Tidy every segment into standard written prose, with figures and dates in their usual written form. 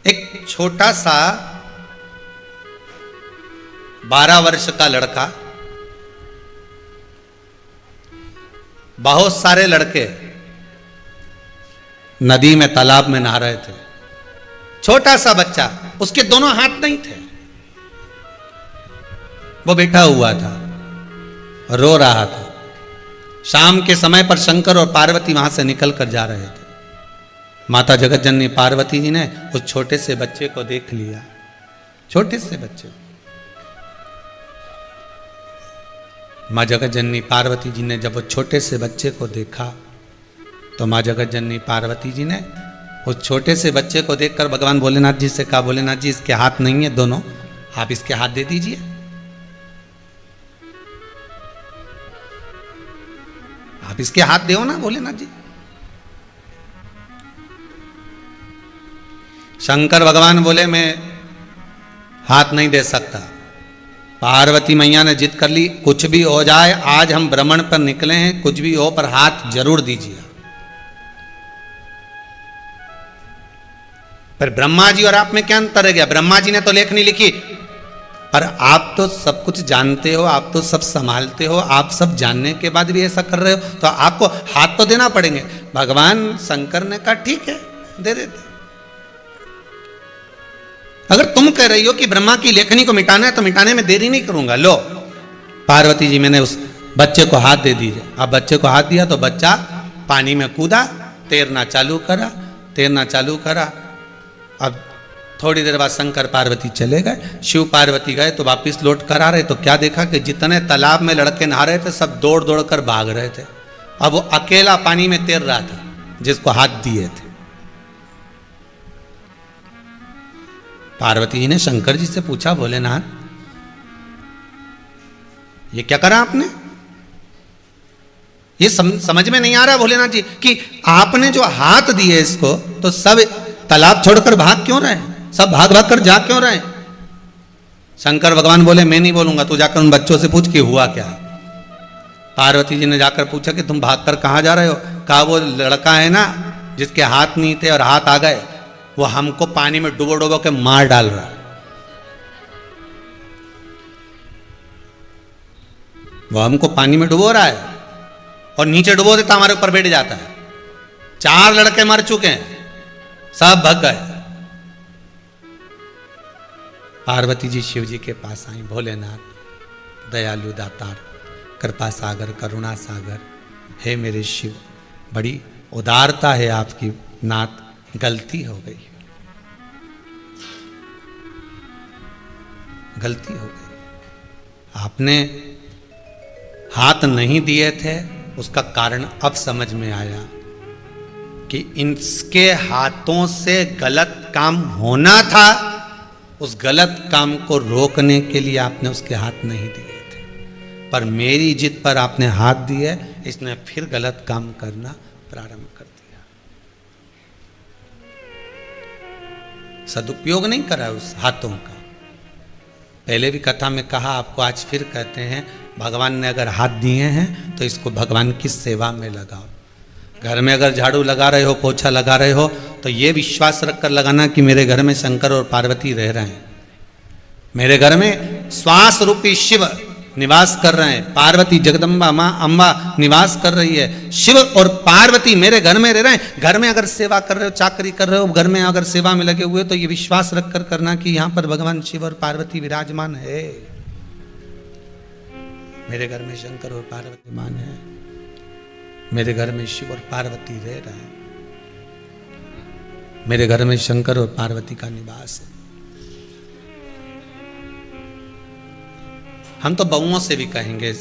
एक छोटा सा 12 वर्ष का लड़का, बहुत सारे लड़के नदी में तालाब में नहा रहे थे। छोटा सा बच्चा, उसके दोनों हाथ नहीं थे, वो बैठा हुआ था, रो रहा था। शाम के समय पर शंकर और पार्वती वहां से निकल कर जा रहे थे। माता जगत जननी पार्वती जी ने उस छोटे से बच्चे को देख लिया। छोटे से बच्चे, माँ जगत जननी पार्वती जी ने जब वो छोटे से बच्चे को देखा तो माँ जगत जननी पार्वती जी ने उस छोटे से बच्चे को देखकर भगवान भोलेनाथ जी से कहा, भोलेनाथ जी इसके हाथ नहीं है दोनों, आप इसके हाथ दे दीजिए। आप इसके हाथ दो ना भोलेनाथ जी। शंकर भगवान बोले मैं हाथ नहीं दे सकता। पार्वती मैया ने जिद कर ली, कुछ भी हो जाए आज हम भ्रमण पर निकले हैं, कुछ भी हो पर हाथ जरूर दीजिए। पर ब्रह्मा जी और आप में क्या अंतर है गया? ब्रह्मा जी ने तो लेखनी लिखी, पर आप तो सब कुछ जानते हो, आप तो सब संभालते हो, आप सब जानने के बाद भी ऐसा कर रहे हो तो आपको हाथ तो देना पड़ेंगे। भगवान शंकर ने कहा ठीक है दे देते। अगर तुम कह रही हो कि ब्रह्मा की लेखनी को मिटाना है तो मिटाने में देरी नहीं करूंगा। लो पार्वती जी मैंने उस बच्चे को हाथ दे दीजिए। अब बच्चे को हाथ दिया तो बच्चा पानी में कूदा, तैरना चालू करा। अब थोड़ी देर बाद शंकर पार्वती चले गए, शिव पार्वती गए तो वापिस लौट कर आ रहे तो क्या देखा कि जितने तालाब में लड़के नहा रहे थे सब दौड़ दौड़ कर भाग रहे थे। अब वो अकेला पानी में तैर रहा था जिसको हाथ दिए थे। पार्वती जी ने शंकर जी से पूछा, भोलेनाथ ये क्या करा आपने? ये समझ में नहीं आ रहा भोलेनाथ जी कि आपने जो हाथ दिए इसको तो सब तालाब छोड़कर भाग क्यों रहे? सब भाग भाग कर जा क्यों रहे? शंकर भगवान बोले मैं नहीं बोलूंगा, तू जाकर उन बच्चों से पूछ कि हुआ क्या। पार्वती जी ने जाकर पूछा कि तुम भागकर कहां जा रहे हो? कहा वो लड़का है ना जिसके हाथ नहीं थे और हाथ आ गए, वो हमको पानी में डुबो डुबो के मार डाल रहा है। वो हमको पानी में डुबो रहा है और नीचे डुबो देता हमारे ऊपर बैठ जाता है। 4 लड़के मर चुके हैं, सब भग गए। पार्वती जी शिव जी के पास आई, भोलेनाथ दयालु दातार कृपा सागर करुणा सागर, हे मेरे शिव बड़ी उदारता है आपकी नाथ, गलती हो गई। आपने हाथ नहीं दिए थे, उसका कारण अब समझ में आया कि इनके हाथों से गलत काम होना था। उस गलत काम को रोकने के लिए आपने उसके हाथ नहीं दिए थे, पर मेरी जिद पर आपने हाथ दिए, इसने फिर गलत काम करना प्रारंभ कर दिया। सदुपयोग नहीं करा उस हाथों का। पहले भी कथा में कहा, आपको आज फिर कहते हैं, भगवान ने अगर हाथ दिए हैं तो इसको भगवान की सेवा में लगाओ। घर में अगर झाड़ू लगा रहे हो, पोछा लगा रहे हो तो ये विश्वास रखकर लगाना कि मेरे घर में शंकर और पार्वती रह रहे हैं, मेरे घर में श्वास रूपी शिव निवास कर रहे हैं, पार्वती जगदम्बा माँ अम्बा निवास कर रही है, शिव और पार्वती मेरे घर में रह रहे हैं। घर में अगर सेवा कर रहे हो, चाकरी कर रहे हो, घर में अगर सेवा में लगे हुए तो ये विश्वास रखकर करना कि यहां पर भगवान शिव और पार्वती विराजमान है, मेरे घर में शंकर और पार्वती मान है, मेरे घर में शिव और पार्वती रह रहे हैं, मेरे घर में शंकर और पार्वती का निवास है। हम तो बहुओं से भी कहेंगे,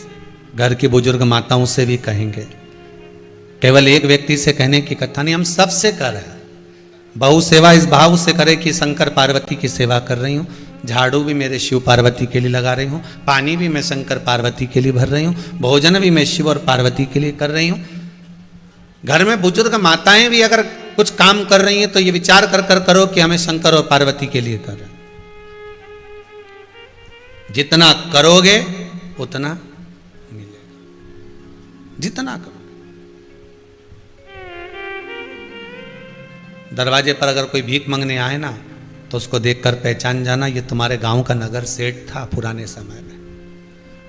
घर की बुजुर्ग माताओं से भी कहेंगे, केवल एक व्यक्ति से कहने की कथा नहीं, हम सबसे कर रहे हैं। बहु सेवा इस भाव से करे कि शंकर पार्वती की सेवा कर रही हूँ, झाड़ू भी मेरे शिव पार्वती के लिए लगा रही हूँ, पानी भी मैं शंकर पार्वती के लिए भर रही हूँ, भोजन भी मैं शिव और पार्वती के लिए कर रही हूँ। घर में बुजुर्ग माताएं भी अगर कुछ काम कर रही हैं तो ये विचार कर कर करो कि हमें शंकर और पार्वती के लिए कर रहे हैं। जितना करोगे उतना मिलेगा, जितना करोगे। दरवाजे पर अगर कोई भीख मांगने आए ना तो उसको देखकर पहचान जाना ये तुम्हारे गांव का नगर सेठ था पुराने समय में,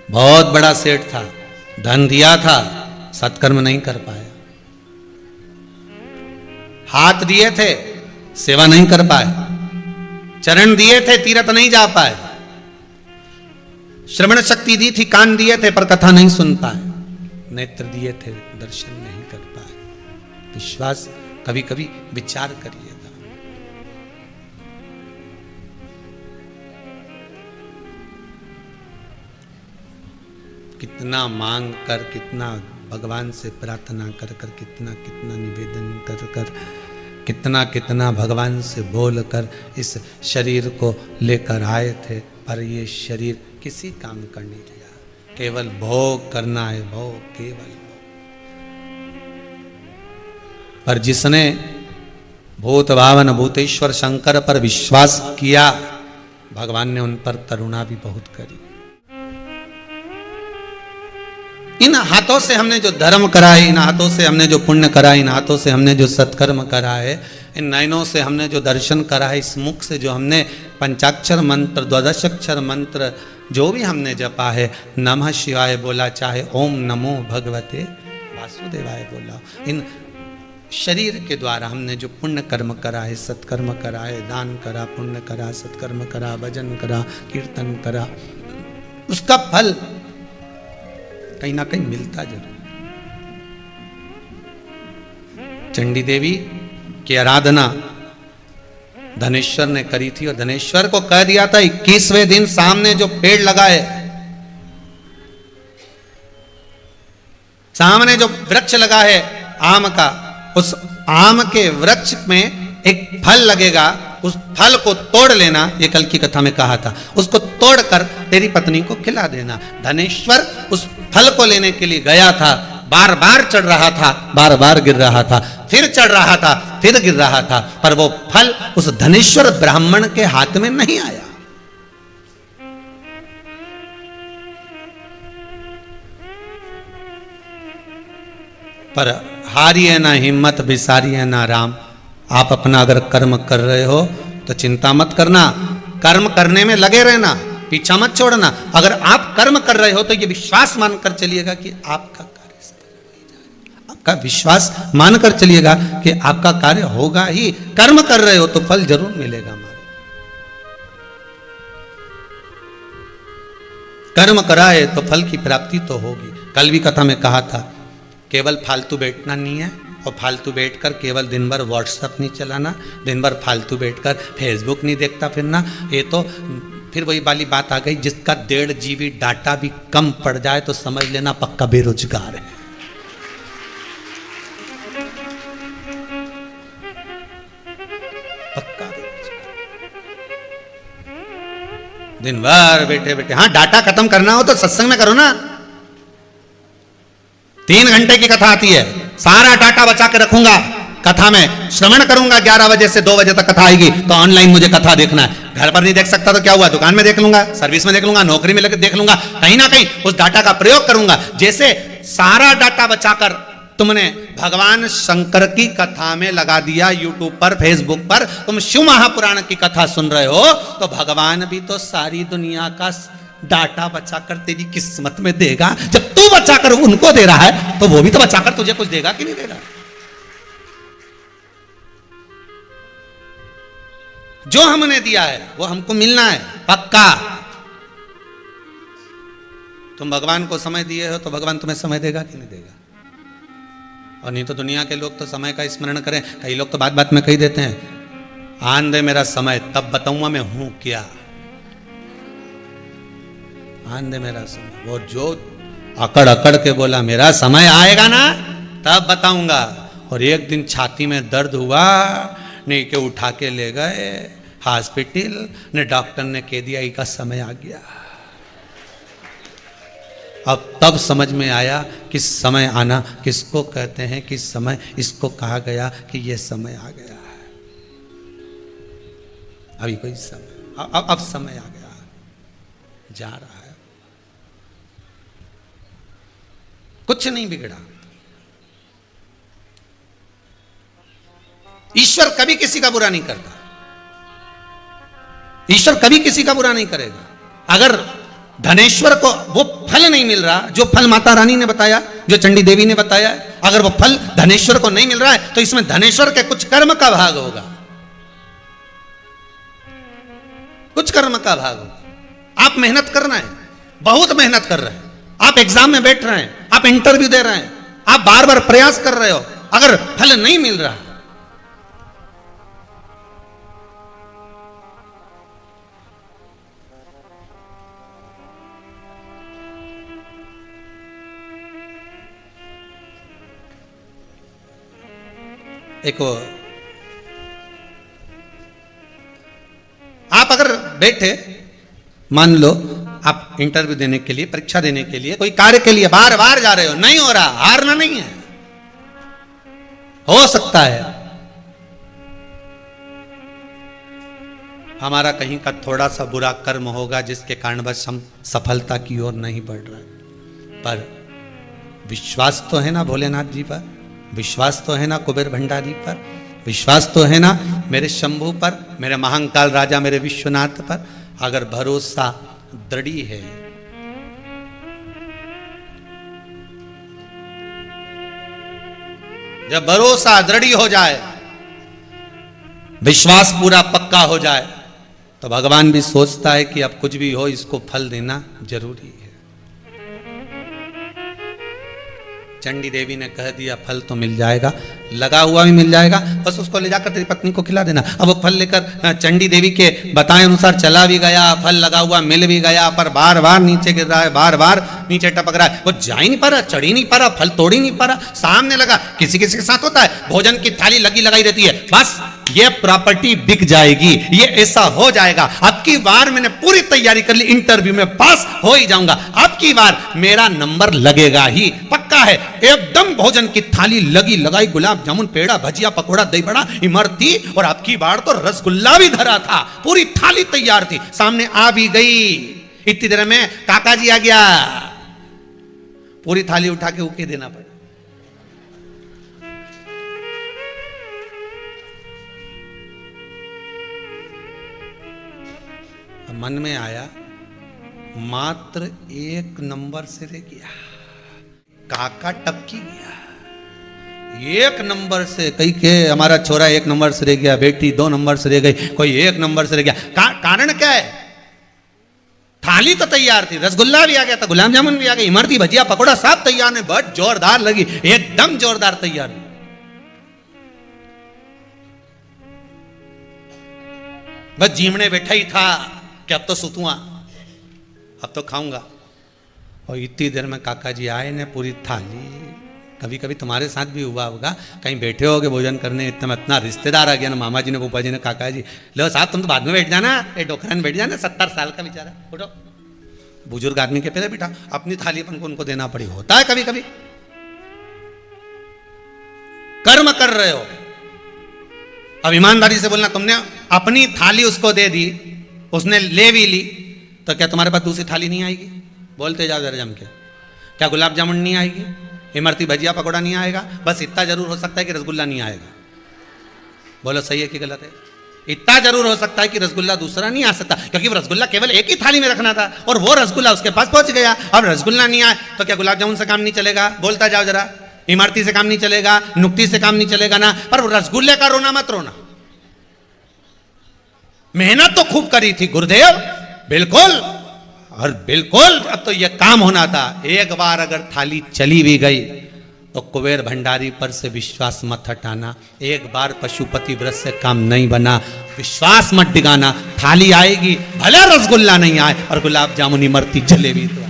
बहुत बड़ा सेठ था, धन दिया था, सत्कर्म नहीं कर पाया, हाथ दिए थे सेवा नहीं कर पाए, चरण दिए थे तीर्थ नहीं जा पाए, श्रवण शक्ति दी थी, कान दिए थे पर कथा नहीं सुन पाए, नेत्र दिए थे दर्शन नहीं कर पाए। विश्वास कभी कभी विचार करिएगा। कितना मांग कर, कितना भगवान से प्रार्थना कर कर, कितना कितना निवेदन कर कर, कितना कितना भगवान से बोल कर इस शरीर को लेकर आए थे, पर ये शरीर किसी काम कर नहीं दिया, केवल भोग करना है, भोग, केवल भोग। पर जिसने भूत भावन भूतेश्वर शंकर पर विश्वास किया, भगवान ने उन पर करुणा भी बहुत करी। इन हाथों से हमने जो धर्म करा है, इन हाथों से हमने जो पुण्य करा है, इन हाथों से हमने जो सत्कर्म करा है, इन नयनों से हमने जो दर्शन करा है, इस मुख से जो हमने पंचाक्षर मंत्र, द्वादशाक्षर मंत्र जो भी हमने जपा है, नमः शिवाय बोला, चाहे ओम नमो भगवते वासुदेवाय बोला, इन शरीर के द्वारा हमने जो पुण्य कर्म करा है, सत्कर्म करा है, दान करा, पुण्य करा, सत्कर्म करा, भजन करा, कीर्तन करा, उसका फल कहीं ना कहीं मिलता जरूर। चंडी देवी की आराधना धनेश्वर ने करी थी, और धनेश्वर को कह दिया था 21वें दिन सामने जो पेड़ लगा है, सामने जो वृक्ष लगा है आम का, उस आम के वृक्ष में एक फल लगेगा, उस फल को तोड़ लेना, ये कल की कथा में कहा था, उसको तोड़कर तेरी पत्नी को खिला देना। धनेश्वर उस फल को लेने के लिए गया था, बार बार चढ़ रहा था, बार बार गिर रहा था, फिर चढ़ रहा था, फिर गिर रहा था, पर वो फल उस धनेश्वर ब्राह्मण के हाथ में नहीं आया। पर हारिए ना हिम्मत, बिसारिए ना राम। आप अपना अगर कर्म कर रहे हो तो चिंता मत करना, कर्म करने में लगे रहना, पीछा मत छोड़ना। अगर आप कर्म कर रहे हो तो ये विश्वास मानकर चलिएगा कि आपका कार्य सफल हो जाएगा, आपका विश्वास मानकर चलिएगा कि आपका कार्य होगा ही। कर्म कर रहे हो तो फल जरूर मिलेगा। हमारे कर्म कराए तो फल की प्राप्ति तो होगी। कल भी कथा में कहा था, केवल फालतू बैठना नहीं है, और फालतू बैठकर केवल दिन भर व्हाट्सएप नहीं चलाना, दिन भर फालतू बैठकर फेसबुक नहीं देखता फिरना। ये तो फिर वही वाली बात आ गई, जिसका 1.5 GB डाटा भी कम पड़ जाए तो समझ लेना पक्का बेरोजगार है। पक्का बेरोजगार। दिन भर बैठे बैठे, हाँ डाटा खत्म करना हो तो सत्संग में करो ना। 3 घंटे की कथा आती है, सारा डाटा बचा के रखूंगा, कथा में श्रवण करूंगा, 11 बजे से 2 बजे तक कथा आएगी, तो ऑनलाइन मुझे कथा देखना है। घर पर नहीं देख सकता तो क्या हुआ, दुकान में देख लूंगा, सर्विस में देख लूंगा, नौकरी में देख लूंगा, कहीं ना कहीं उस डाटा का प्रयोग करूंगा। जैसे सारा डाटा बचाकर तुमने भगवान शंकर की कथा में लगा दिया, यूट्यूब पर, फेसबुक पर तुम शिव महापुराण की कथा सुन रहे हो, तो भगवान भी तो सारी दुनिया का डाटा बचाकर तेरी किस्मत में देगा। जब तू बचाकर उनको दे रहा है तो वो भी तो बचाकर तुझे कुछ देगा कि नहीं देगा। जो हमने दिया है वो हमको मिलना है पक्का। तुम भगवान को समय दिए हो तो भगवान तुम्हें समय देगा कि नहीं देगा। और नहीं तो दुनिया के लोग तो समय का स्मरण करें, कई लोग तो बात बात में कही देते हैं, आन दे मेरा समय तब बताऊंगा मैं हूं क्या। आन दे मेरा समय, वो जो अकड़ अकड़ के बोला मेरा समय आएगा ना तब बताऊंगा, और एक दिन छाती में दर्द हुआ, नहीं के उठा के ले गए हॉस्पिटल, ने डॉक्टर ने कह दिया इसका समय आ गया। अब तब समझ में आया कि समय आना किसको कहते हैं, कि समय इसको कहा गया कि ये समय आ गया है। अभी कोई समय, अब समय आ गया, जा रहा है, कुछ नहीं बिगड़ा। ईश्वर कभी किसी का बुरा नहीं करता। ईश्वर कभी किसी का बुरा नहीं करेगा। अगर धनेश्वर को वो फल नहीं मिल रहा जो फल माता रानी ने बताया, जो चंडी देवी ने बताया है, अगर वो फल धनेश्वर को नहीं मिल रहा है तो इसमें धनेश्वर के कुछ कर्म का भाग होगा, कुछ कर्म का भाग होगा। आप मेहनत करना है, बहुत मेहनत कर रहे हैं, आप एग्जाम में बैठ रहे हैं, आप इंटरव्यू दे रहे हैं, आप बार बार प्रयास कर रहे हो, अगर फल नहीं मिल रहा, एक आप अगर बैठे, मान लो आप इंटरव्यू देने के लिए, परीक्षा देने के लिए, कोई कार्य के लिए बार बार जा रहे हो, नहीं हो रहा, हारना नहीं है, हो सकता है हमारा कहीं का थोड़ा सा बुरा कर्म होगा जिसके कारणवश हम सफलता की ओर नहीं बढ़ रहे, पर विश्वास तो है ना भोलेनाथ जी पर, विश्वास तो है ना कुबेर भंडारी पर, विश्वास तो है ना मेरे शंभू पर, मेरे महाकाल राजा, मेरे विश्वनाथ पर। अगर भरोसा दृढ़ है, जब भरोसा दृढ़ हो जाए, विश्वास पूरा पक्का हो जाए, तो भगवान भी सोचता है कि अब कुछ भी हो इसको फल देना जरूरी है। चंडी देवी ने कह दिया फल तो मिल जाएगा, लगा हुआ भी मिल जाएगा, बस उसको ले जाकर तेरी पत्नी को खिला देना। अब वो फल लेकर चंडी देवी के बताए अनुसार चला भी गया, फल लगा हुआ मिल भी गया, पर बार बार नीचे गिर रहा है, बार बार नीचे टपक रहा है, वो जा ही नहीं पा रहा, चढ़ ही नहीं पा रहा, फल तोड़ ही नहीं पा रहा। सामने लगा, किसी किसी के साथ होता है, भोजन की थाली लगी लगाई रहती है, बस ये प्रॉपर्टी बिक जाएगी, ये ऐसा हो जाएगा, अब की बार मैंने पूरी तैयारी कर ली, इंटरव्यू में पास हो ही जाऊंगा, अब की बार मेरा नंबर लगेगा ही, पक्का है। एकदम भोजन की थाली लगी लगाई, गुलाब जामुन, पेड़ा, भजिया, पकोड़ा, दही बड़ा, इमरती, और अब की बार तो रसगुल्ला भी धरा था, पूरी थाली तैयार थी, सामने आ भी गई। इतनी देर में काका जी आ गया, पूरी थाली उठा के ऊके देना पड़ा। मन में आया मात्र एक नंबर से रह गया, काका टपकी गया, एक नंबर से, कई के हमारा छोरा एक नंबर से रह गया, बेटी 2 नंबर से रह गई, कोई 1 नंबर से रह गया। कारण क्या है? थाली तो तैयार थी, रसगुल्ला भी आ गया था, गुलाब जामुन भी आ गई, इमरती, भजिया, पकोड़ा सब तैयार ने, बहुत जोरदार लगी, एकदम जोरदार तैयार। बस जीमने बैठा ही था कि अब तो सुतूंगा, अब तो खाऊंगा, और इतनी देर में काका जी आए ने पूरी थाली। कभी कभी तुम्हारे साथ भी हुआ होगा, कहीं बैठे होगे भोजन करने, इतना रिश्तेदार आ गया ना, मामा जी ने, फूफा जी ने, काका जी, लो साहब तुम तो बाद में बैठ जाना, ये डोकरा में बैठ जाना, 70 साल का बेचारा, उठो, बुजुर्ग आदमी के पहले बैठा, अपनी थाली अपन को उनको देना पड़ी, होता है कभी कभी। कर्म कर रहे हो, अब ईमानदारी से बोलना, तुमने अपनी थाली उसको दे दी, उसने ले भी ली, तो क्या तुम्हारे पास दूसरी थाली नहीं आएगी? बोलते जाओ जरा जम के, क्या गुलाब जामुन नहीं आएगी, इमरती, भजिया, पकोड़ा नहीं आएगा? बस इतना जरूर हो सकता है कि रसगुल्ला नहीं आएगा। बोलो सही है कि गलत है? इतना जरूर हो सकता है कि रसगुल्ला दूसरा नहीं आ सकता, क्योंकि रसगुल्ला केवल एक ही थाली में रखना था और वो रसगुल्ला उसके पास पहुंच गया। अब रसगुल्ला नहीं आए तो क्या गुलाब जामुन से काम नहीं चलेगा? बोलता जाओ जरा, इमरती से काम नहीं चलेगा, नुक्ती से काम नहीं चलेगा ना, पर रसगुल्ले का रोना मत रोना। मेहनत तो खूब करी थी गुरुदेव, बिल्कुल, और बिल्कुल अब तो यह काम होना था। एक बार अगर थाली चली भी गई तो कुबेर भंडारी पर से विश्वास मत हटाना। एक बार पशुपति व्रत से काम नहीं बना, विश्वास मत डिगाना। थाली आएगी, भले रसगुल्ला नहीं आए और गुलाब जामुन, इमरती, जलेबी तो आएगी,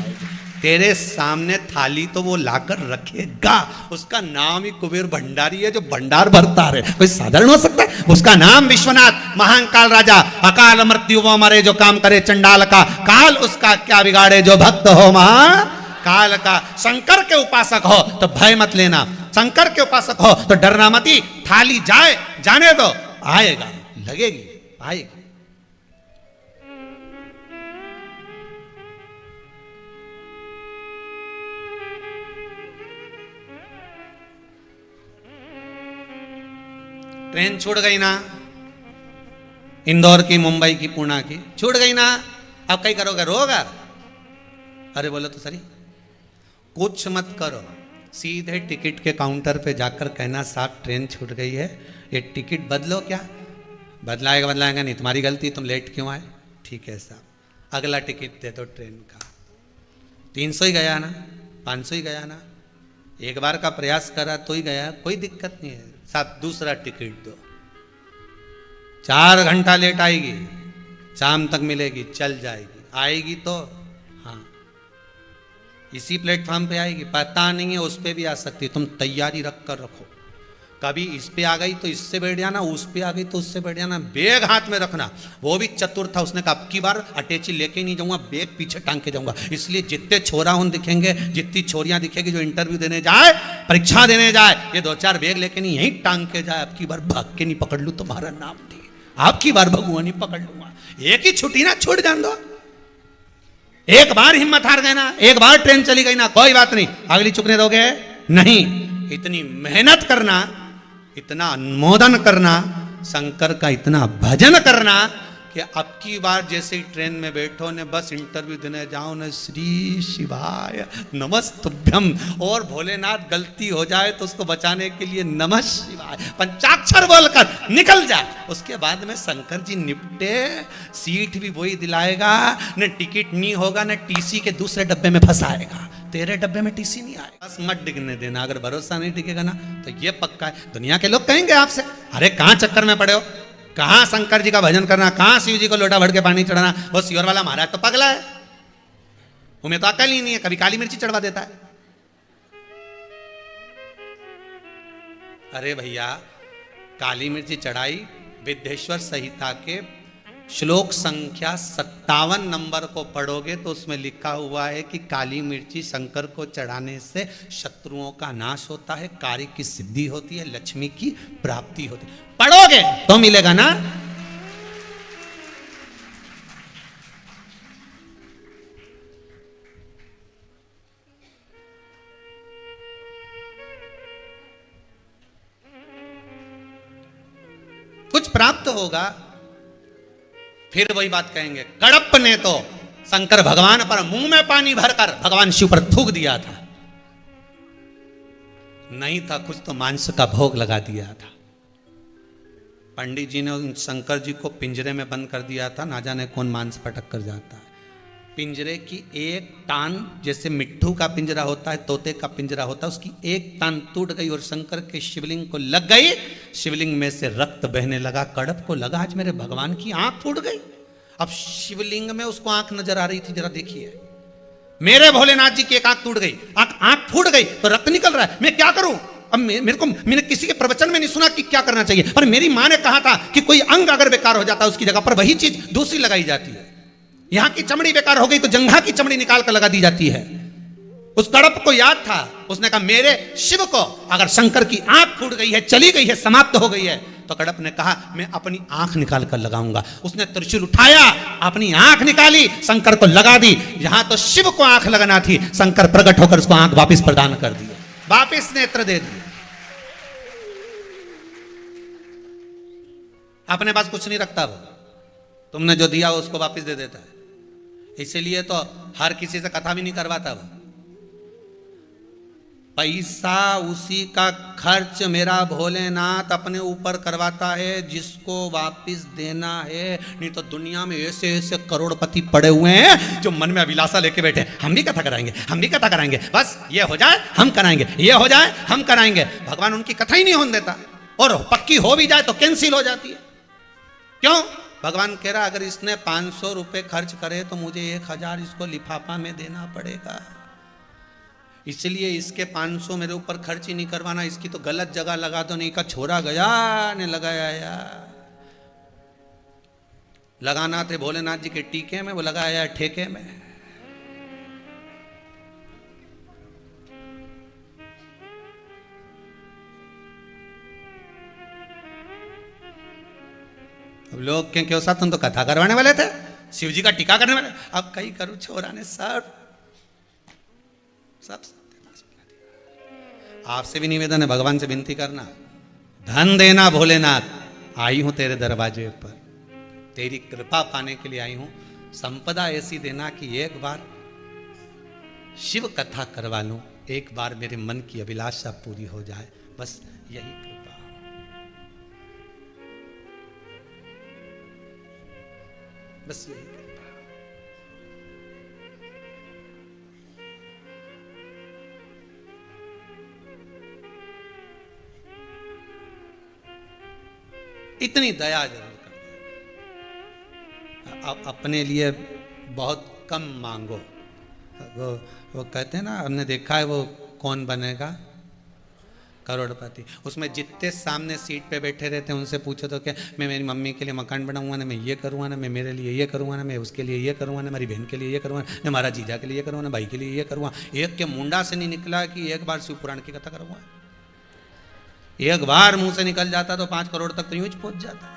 तेरे सामने थाली तो वो लाकर रखेगा। उसका नाम ही कुबेर भंडारी है, जो भंडार भरता रहे। कोई साधारण हो सकता है? उसका नाम विश्वनाथ, महाकाल राजा, अकाल मृत्यु वो मरे जो काम करे चंडाल का, काल उसका क्या बिगाड़े जो भक्त हो महाकाल का। शंकर के उपासक हो तो भय मत लेना, शंकर के उपासक हो तो डरना मती। थाली जाए, जाने दो, आएगा, लगेगी, आएगी। ट्रेन छूट गई ना, इंदौर की, मुंबई की, पुणे की, छूट गई ना। अब कहीं करोगे, रोगा? अरे बोलो तो सही, कुछ मत करो, सीधे टिकट के काउंटर पे जाकर कहना साहब ट्रेन छूट गई है, ये टिकट बदलो। क्या बदलाएगा? बदलाएगा नहीं, तुम्हारी गलती, तुम लेट क्यों आए? ठीक है साहब, अगला टिकट दे दो ट्रेन का। 300 ही गया ना, 500 ही गया ना, एक बार का प्रयास करा तो ही गया, कोई दिक्कत नहीं है साहब, दूसरा टिकट दो। 4 घंटा लेट आएगी, शाम तक मिलेगी, चल जाएगी, आएगी तो हाँ इसी प्लेटफॉर्म पे आएगी, पता नहीं है उस पे भी आ सकती, तुम तैयारी रख कर रखो, कभी इस पे आ गई तो इससे बैठ जाना, उस पे आ गई तो उससे बैठ जाना, बैग हाथ में रखना। वो भी चतुर था, उसने कहा अब की बार अटैची लेके नहीं जाऊंगा, बैग पीछे टांग के जाऊंगा। इसलिए जितने छोरा उन दिखेंगे, जितनी छोरियां दिखेगी जो इंटरव्यू देने जाए, परीक्षा देने जाए, ये 2-4 बैग लेके नहीं यहीं टांग के जाए, अब की बार भाग के नहीं पकड़ लूँ तुम्हारा नाम दी, अब की बार भगवान नहीं पकड़ लूंगा। एक ही छुट्टी ना, छूट जान दो, एक बार हिम्मत हार गए ना, एक बार ट्रेन चली गई ना, कोई बात नहीं, अगली चुकने दोगे नहीं। इतनी मेहनत करना, इतना अनुमोदन करना, शंकर का इतना भजन करना कि अब की बार जैसे ही ट्रेन में बैठो ने बस इंटरव्यू देने जाओ न, श्री शिवाय नमस्तुभ्यम, और भोलेनाथ गलती हो जाए तो उसको बचाने के लिए नमः शिवाय पंचाक्षर बोलकर निकल जाए। उसके बाद में शंकर जी निपटे, सीट भी वही दिलाएगा, न टिकट नहीं होगा, न टीसी के दूसरे डब्बे में फंसाएगा, तेरे डब्बे में टीसी नहीं आएगा। बस मत डिगने देना, अगर भरोसा नहीं टिकेगा ना तो ये पक्का है, दुनिया के लोग कहेंगे आपसे अरे कहाँ चक्कर में पड़े हो, कहाँ शंकर जी का भजन करना, कहाँ शिव जी को लोटा भर के पानी चढ़ाना, वो सियोर वाला महाराज तो पगला है, उन्हें तो अकल ही नहीं है, कभी काली मिर्ची चढ़वा देता है। अरे भैया काली मिर्ची चढ़ाई, विद्येश्वर संहिता के श्लोक संख्या 57 नंबर को पढ़ोगे तो उसमें लिखा हुआ है कि काली मिर्ची शंकर को चढ़ाने से शत्रुओं का नाश होता है, कार्य की सिद्धि होती है, लक्ष्मी की प्राप्ति होती है। पढ़ोगे तो मिलेगा ना। कुछ प्राप्त होगा। फिर वही बात कहेंगे, कड़प ने तो शंकर भगवान पर मुंह में पानी भरकर भगवान शिव पर थूक दिया था, नहीं था कुछ तो मांस का भोग लगा दिया था। पंडित जी ने शंकर जी को पिंजरे में बंद कर दिया था, ना जाने कौन मांस पटक कर जाता है। पिंजरे की एक टान, जैसे मिट्ठू का पिंजरा होता है, तोते का पिंजरा होता है, उसकी एक टान टूट गई और शंकर के शिवलिंग को लग गई, शिवलिंग में से रक्त बहने लगा। कड़प को लगा आज मेरे भगवान की आंख फूट गई। अब शिवलिंग में उसको आंख नजर आ रही थी, जरा देखिए, मेरे भोलेनाथ जी की एक आंख टूट गई, आंख फूट गई तो रक्त निकल रहा है, मैं क्या करूं? अब मैंने किसी के प्रवचन में नहीं सुना कि क्या करना चाहिए, पर मेरी मां ने कहा था कि कोई अंग अगर बेकार हो जाता है उसकी जगह पर वही चीज दूसरी लगाई जाती है। यहां की चमड़ी बेकार हो गई तो जंघा की चमड़ी निकाल कर लगा दी जाती है। उस कड़प को याद था, उसने कहा मेरे शिव को अगर शंकर की आंख फूट गई है, चली गई है, समाप्त हो गई है, तो कड़प ने कहा मैं अपनी आंख निकाल कर लगाऊंगा। उसने त्रिशूल उठाया, अपनी आंख निकाली, शंकर को लगा दी। जहां तो शिव को आंख लगाना थी, शंकर प्रकट होकर उसको आंख वापिस प्रदान कर दी, वापिस नेत्र दे दिए। अपने पास कुछ नहीं रखता वो, तुमने जो दिया उसको वापिस दे देता है। इसीलिए तो हर किसी से कथा भी नहीं करवाता वो। पैसा उसी का खर्च मेरा भोलेनाथ अपने ऊपर करवाता है जिसको वापिस देना है। नहीं तो दुनिया में ऐसे ऐसे करोड़पति पड़े हुए हैं जो मन में अभिलाषा लेके बैठे, हम भी कथा कराएंगे, हम भी कथा कराएंगे, बस ये हो जाए हम कराएंगे, ये हो जाए हम कराएंगे। भगवान उनकी कथा ही नहीं होने देता, और पक्की हो भी जाए तो कैंसिल हो जाती है। क्यों? भगवान कह रहा अगर इसने 500 रुपए खर्च करे तो मुझे 1000 इसको लिफाफा में देना पड़ेगा, इसलिए इसके 500 मेरे ऊपर खर्च ही नहीं करवाना, इसकी तो गलत जगह लगा दो। नहीं का छोरा गया ने लगाया यार, लगाना थे भोलेनाथ जी के टीके में, वो लगाया ठेके में। अब लोग क्यों साथ तुम तो कथा करवाने वाले थे, शिव जी का टीका करने वाले, अब कहीं करूं छोरा ने सब आपसे भी निवेदन है, भगवान से विनती करना, धन देना भोलेनाथ, आई हूं तेरे दरवाजे पर, तेरी कृपा पाने के लिए आई हूं। संपदा ऐसी देना कि एक बार शिव कथा करवा लूं, एक बार मेरे मन की अभिलाषा पूरी हो जाए, बस यही कृपा। बस यही कृपा। इतनी दया जरूर कर। आप अपने लिए बहुत कम मांगो। वो कहते हैं ना, हमने देखा है वो कौन बनेगा करोड़पति, उसमें जितने सामने सीट पे बैठे रहते हैं उनसे पूछो तो क्या, मैं मेरी मम्मी के लिए मकान बनाऊंगा ना, मैं ये करूँगा ना, मैं मेरे लिए ये करूँगा ना, मैं उसके लिए ये करूँगा ना, मेरी बहन के लिए ये करूँगा, मैं हमारा जीजा के लिए ये करूँगा ना, भाई के लिए ये करूँगा। एक के मुंडा से नहीं निकला कि एक बार शिव पुराण की कथा करूँगा। एक बार मुंह से निकल जाता तो 5 करोड़ तक तो यूं ही पहुंच जाता।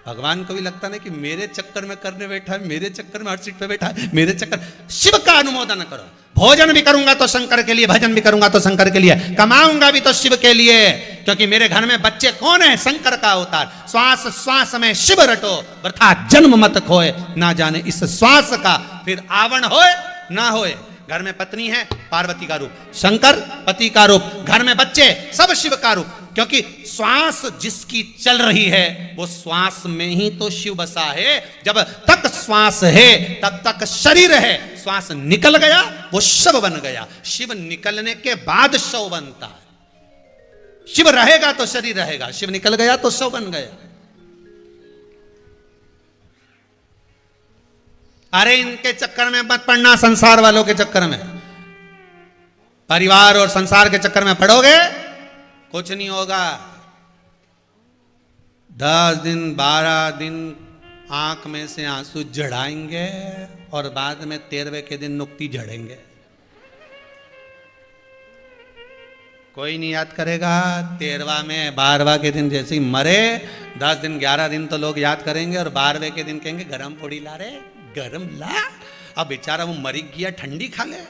भगवान को भी लगता ना कि मेरे चक्कर में करने बैठा है, मेरे चक्कर में हर सीट पे बैठा है, मेरे चक्कर। शिव का अनुमोदन करो। भोजन भी करूंगा तो शंकर के लिए, भजन भी करूंगा तो शंकर के लिए, कमाऊंगा भी तो शिव के लिए, क्योंकि मेरे घर में बच्चे कौन है, शंकर का अवतार। श्वास श्वास में शिव रटो, वृथा जन्म मत खोए, ना जाने इस श्वास का फिर आवण होए ना होए। घर में पत्नी है, पार्वती का रूप, शंकर पति का रूप, घर में बच्चे सब शिव का रूप, क्योंकि श्वास जिसकी चल रही है वो श्वास में ही तो शिव बसा है। जब तक श्वास है तब तक शरीर है, श्वास निकल गया वो शव बन गया। शिव निकलने के बाद शव बनता है। शिव रहेगा तो शरीर रहेगा, शिव निकल गया तो शव बन गया। अरे इनके चक्कर में मत पड़ना, संसार वालों के चक्कर में। परिवार और संसार के चक्कर में पड़ोगे कुछ नहीं होगा। 10 दिन 12 दिन आंख में से आंसू झड़ाएंगे और बाद में 13वें के दिन नुक्ति झड़ेंगे। कोई नहीं याद करेगा। 13वां में 12वां के दिन जैसे ही मरे, 10 दिन 11 दिन तो लोग याद करेंगे और 12वें के दिन कहेंगे गरम पूड़ी ला रे, गरम ला। अब बेचारा वो मरी गया, ठंडी खा ले।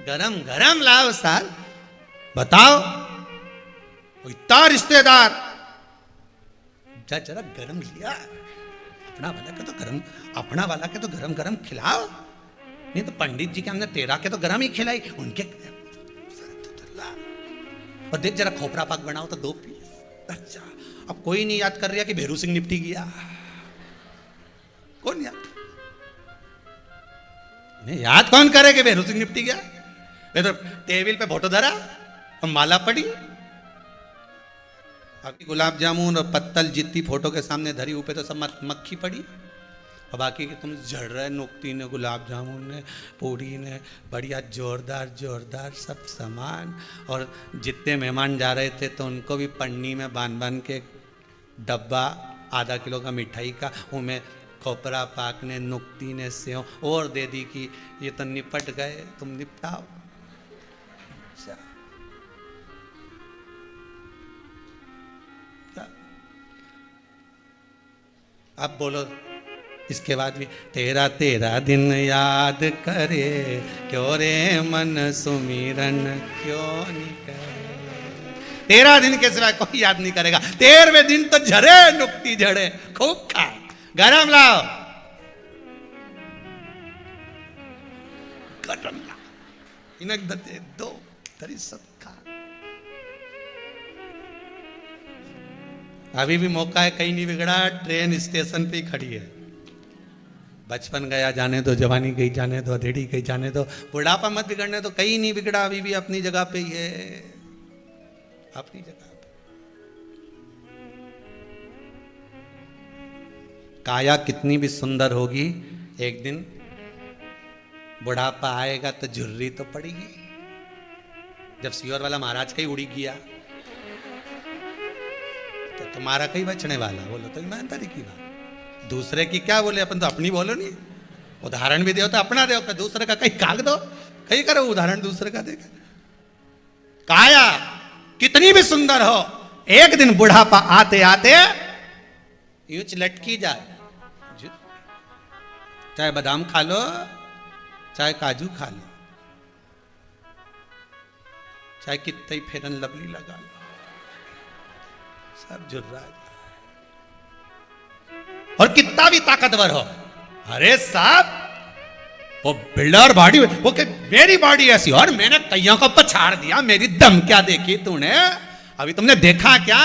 गरम गरम लाओ साल। बताओ इतना रिश्तेदार जरा गरम लिया, अपना वाला के तो गरम, अपना वाला के तो गरम गरम खिलाओ। नहीं तो पंडित जी के हमने 13 के तो गरम ही खिलाई, उनके। और देख जरा खोपरा पाक बनाओ तो 2 पीस। अच्छा अब कोई नहीं याद कर रहा कि भैरू सिंह निपटी गया। कौन याद? नहीं याद कौन करे कि भैरू सिंह निपटी गया? तो टेबल पे फोटो धरा और माला पड़ी। बाकी गुलाब जामुन और पत्तल जितनी फोटो के सामने धरी ऊपर तो सब मक्खी पड़ी, और बाकी के तुम झड़ रहे, नुक्ती ने, गुलाब जामुन ने, पूड़ी ने, बढ़िया जोरदार जोरदार सब सामान। और जितने मेहमान जा रहे थे तो उनको भी पन्नी में बांध बांध के डब्बा आधा किलो का मिठाई का, उनमें खोपरा पाक ने, नुक्ती ने, सेव और दे दी कि ये तो निपट गए, तुम निपटाओ। अब बोलो इसके बाद भी, तेरा तेरा दिन याद करे, क्यों रे मन सुमिरन क्यों नहीं करे। 13 दिन के सिवाय कोई याद नहीं करेगा। 13वें दिन तो झरे नुक्ती झड़े, खूब खा, गरम लाओ, गरम लाओ, इनक दते दो तरी सब खा। अभी भी मौका है, कहीं नहीं बिगड़ा, ट्रेन स्टेशन पे ही खड़ी है। बचपन गया जाने दो, जवानी गई जाने दो, अधेड़ी गई जाने दो, बुढ़ापा मत बिगड़ने दो। कहीं नहीं बिगड़ा, अभी भी अपनी जगह पे ही है, अपनी जगह पे। काया कितनी भी सुंदर होगी, एक दिन बुढ़ापा आएगा तो झुर्री तो पड़ेगी। जब सियोर वाला महाराज का ही उड़ी गया तो तुम्हारा कहीं बचने वाला। बोलो तो ईमानदारी की बात, दूसरे की क्या बोले, अपन तो अपनी बोलो नहीं। उदाहरण भी दो तो अपना दो, दूसरे का कहीं काग दो, कहीं करो उदाहरण दूसरे का देगा। काया कितनी भी सुंदर हो, एक दिन बुढ़ापा आते आते यूं लटकी जाए। चाहे बादाम खा लो, चाहे काजू खा लो, चाहे कितने फेरन लवली लगा लो, सब झुर्रा जाए। और कितना भी ताकतवर हो। अरे साहब वो बिल्डर बॉडी, वो कि मेरी बॉडी ऐसी और मैंने कईयों को पछाड़ दिया, मेरी दम क्या देखी तूने, अभी तुमने देखा क्या?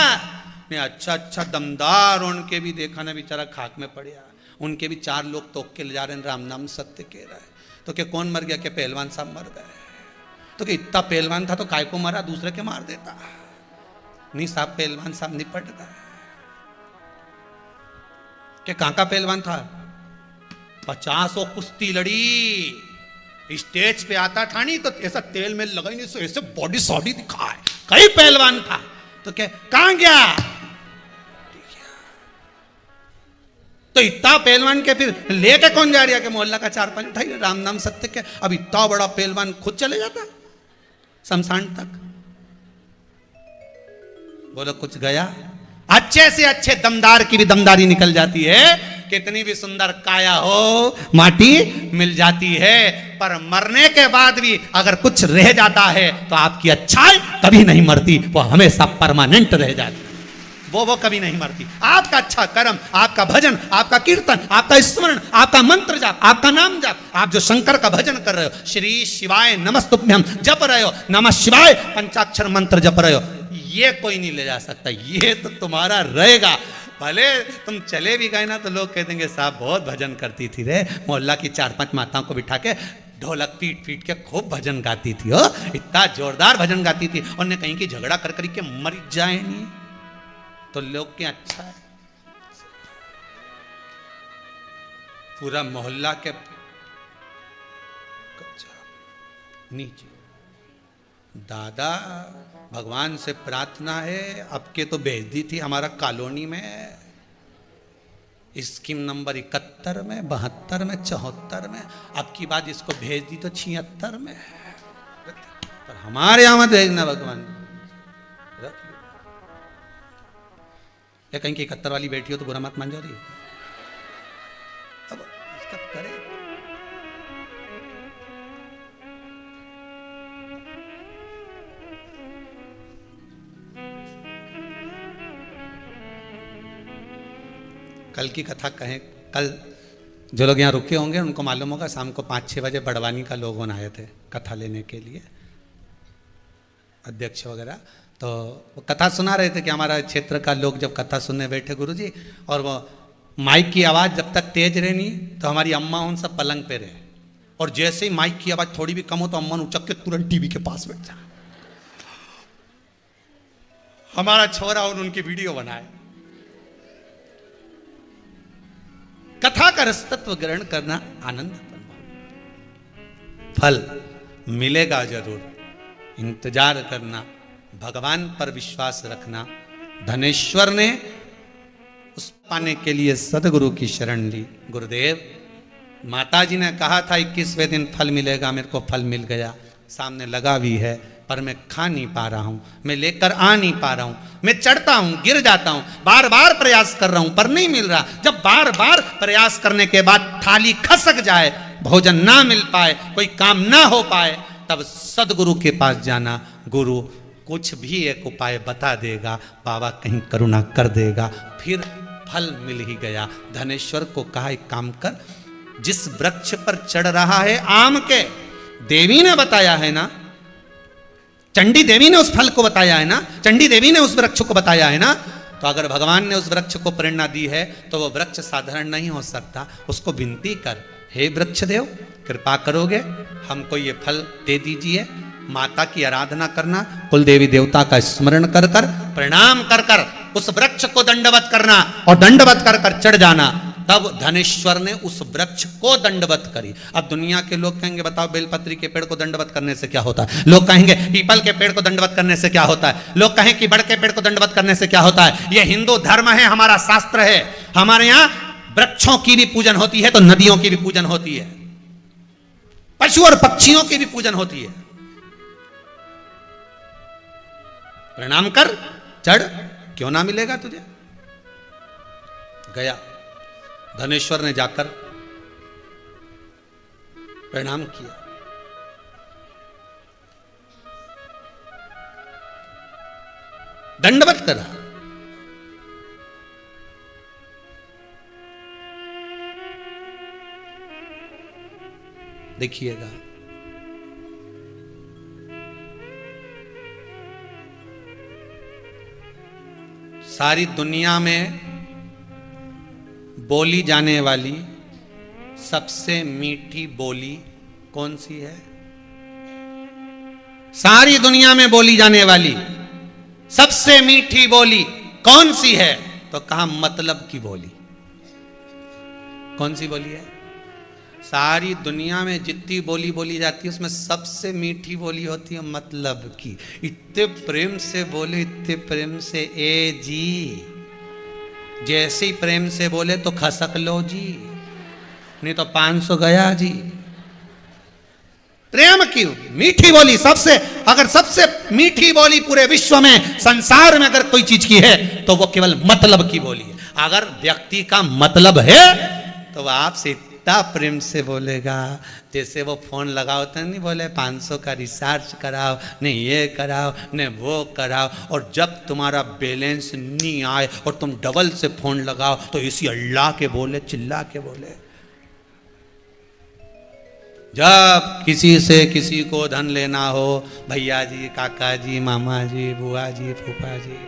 मैं अच्छा अच्छा दमदार उनके भी देखा ना, बेचारा खाक में पड़िया, उनके भी 4 लोग तो के ले जा रहे हैं, राम नाम सत्य कह रहा है। तो क्या कौन मर गया? क्या पहलवान साहब मर गए? तो क्या इतना पहलवान था तो काय को मारा, दूसरे के मार देता? नहीं साहब, पहलवान साहब निपट गए। क्या कहां का पहलवान था? 50 कुश्ती लड़ी, स्टेज पे आता था नहीं तो ऐसा तेल में लगा नहीं, ऐसे बॉडी सॉडी दिखाए, कई पहलवान था। तो क्या कहां गया? तो इतना पहलवान के फिर लेके कौन जा रहा? के मोहल्ला का 4-5 उठाई, राम नाम सत्य के। अब इतना बड़ा पहलवान खुद चले जाता शमशान तक? बोलो कुछ गया? अच्छे से अच्छे दमदार की भी दमदारी निकल जाती है, कितनी भी सुंदर काया हो माटी मिल जाती है, पर मरने के बाद भी अगर कुछ रह जाता है तो आपकी अच्छाई कभी नहीं मरती, वो हमेशा परमानेंट रह जाती, वो कभी नहीं मरती। आपका अच्छा कर्म, आपका भजन, आपका कीर्तन, आपका स्मरण, आपका मंत्र जाप, आपका नाम जाप, आप जो शंकर का भजन कर रहे हो, श्री शिवाय नमस्तुभ्यम जप रहे हो, नमः शिवाय पंचाक्षर मंत्र जप रहे हो, ये कोई नहीं ले जा सकता, ये तो तुम्हारा रहेगा। भले तुम चले भी गए ना तो लोग कह देंगे साहब बहुत भजन करती थी रे, मोहल्ला की 4-5 माताओं को बिठा के ढोलक पीट पीट के खूब भजन गाती थी, हो इतना जोरदार भजन गाती थी, और ने कहीं की झगड़ा कर कर के मर जाए नहीं तो लोग क्या अच्छा है। पूरा मोहल्ला के नीचे दादा भगवान से प्रार्थना है, अब के तो भेज दी थी हमारा कॉलोनी में स्कीम नंबर 71 में, 72 में, 74 में, अब की बात इसको भेज दी तो 76 में, पर हमारे यहां मत भेजना भगवान। या कहीं की 71 वाली बैठी हो तो बुरा मत मान जा रही है, अब इसका करे। कल की कथा कहें, कल जो लोग यहाँ रुके होंगे उनको मालूम होगा, शाम को 5-6 बजे बड़वानी का लोग आए थे कथा लेने के लिए, अध्यक्ष वगैरह, तो वो कथा सुना रहे थे कि हमारा क्षेत्र का लोग जब कथा सुनने बैठे गुरुजी, और वो माइक की आवाज़ जब तक तेज रहे नहीं तो हमारी अम्मा उन सब पलंग पे रहे, और जैसे ही माइक की आवाज़ थोड़ी भी कम हो तो अम्मा उचक के तुरंत टीवी के पास बैठ जा, हमारा छोरा और उनकी वीडियो बनाए। कथा का रसतत्व ग्रहण करना आनंद, फल मिलेगा जरूर, इंतजार करना, भगवान पर विश्वास रखना। धनेश्वर ने उस पाने के लिए सदगुरु की शरण ली। गुरुदेव, माताजी ने कहा था 21वें दिन फल मिलेगा, मेरे को फल मिल गया, सामने लगा भी है, पर मैं खा नहीं पा रहा हूं, मैं लेकर आ नहीं पा रहा हूं, मैं चढ़ता हूं गिर जाता हूं, बार बार प्रयास कर रहा हूं पर नहीं मिल रहा। जब बार बार प्रयास करने के बाद थाली खसक जाए, भोजन ना मिल पाए, कोई काम ना हो पाए, तब सदगुरु के पास जाना, गुरु कुछ भी एक उपाय बता देगा, बाबा कहीं करुणा कर देगा, फिर फल मिल ही गया। धनेश्वर को कहा एक काम कर, जिस वृक्ष पर चढ़ रहा है आम के, देवी ने बताया है ना, चंडी देवी ने उस फल को बताया है ना, चंडी देवी ने उस वृक्ष को बताया है ना, तो अगर भगवान ने उस वृक्ष को प्रेरणा दी है तो वो वृक्ष साधारण नहीं हो सकता। उसको विनती कर, हे वृक्ष देव कृपा करोगे, हमको ये फल दे दीजिए। माता की आराधना करना, कुल देवी देवता का स्मरण कर कर, प्रणाम कर कर उस वृक्ष को दंडवत करना, और दंडवत कर कर चढ़ जाना। तब धनेश्वर ने उस वृक्ष को दंडवत करी। अब दुनिया के लोग कहेंगे बताओ बेलपत्री के पेड़ को दंडवत करने से क्या होता है, लोग कहेंगे पीपल के पेड़ को दंडवत करने से क्या होता है, लोग कहें कि बड़ के पेड़ को दंडवत करने से क्या होता है। यह हिंदू धर्म है, हमारा शास्त्र है, हमारे यहां वृक्षों की भी पूजन होती है तो नदियों की भी पूजन होती है, पशु और पक्षियों की भी पूजन होती है। प्रणाम कर, चढ़, क्यों ना मिलेगा तुझे। गया धनेश्वर ने जाकर प्रणाम किया, दंडवत करा। देखिएगा। सारी दुनिया में बोली जाने वाली सबसे मीठी बोली कौन सी है? सारी दुनिया में बोली जाने वाली सबसे मीठी बोली कौन सी है? तो कहा मतलब की बोली। कौन सी बोली है? सारी दुनिया में जितनी बोली बोली जाती है उसमें सबसे मीठी बोली होती है मतलब की। इतने प्रेम से बोले, इतने प्रेम से, ए जी, जैसे ही प्रेम से बोले तो खसक लो जी, नहीं तो 500 गया जी। प्रेम की मीठी बोली सबसे, अगर सबसे मीठी बोली पूरे विश्व में, संसार में अगर कोई चीज की है तो वो केवल मतलब की बोली है। अगर व्यक्ति का मतलब है तो वह आपसे इतना प्रेम से बोलेगा, जैसे वो फोन लगाओ तो नहीं बोले 500 का रिचार्ज कराओ, नहीं ये कराओ, नहीं वो कराओ, और जब तुम्हारा बैलेंस नहीं आए और तुम डबल से फोन लगाओ तो इसी अल्लाह के बोले, चिल्ला के बोले। जब किसी से किसी को धन लेना हो, भैया जी, काका जी, मामा जी, बुआ जी, फूफा जी,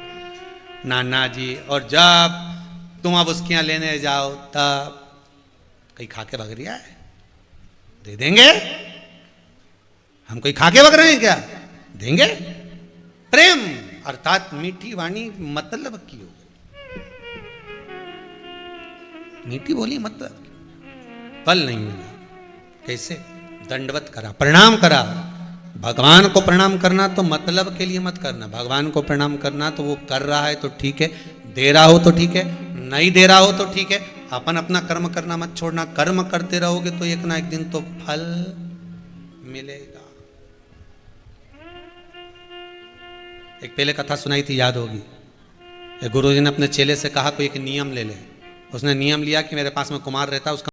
नाना जी, और जब तुम अब उसके यहाँ लेने जाओ तब कहीं खा के भग रिया है, दे देंगे? हम कोई खा के भग रहे हैं क्या? देंगे। प्रेम अर्थात मीठी वाणी मतलब की हो, मीठी बोली मतलब फल नहीं मिला। कैसे? दंडवत करा, प्रणाम करा। भगवान को प्रणाम करना तो मतलब के लिए मत करना। भगवान को प्रणाम करना तो वो कर रहा है तो ठीक है, दे रहा हो तो ठीक है, नहीं दे रहा हो तो ठीक है, अपन अपना कर्म करना मत छोड़ना। कर्म करते रहोगे तो एक ना एक दिन तो फल मिलेगा। एक पहले कथा सुनाई थी, याद होगी। गुरुजी ने अपने चेले से कहा कोई एक नियम ले ले। उसने नियम लिया कि मेरे पास में कुमार रहता है, उसका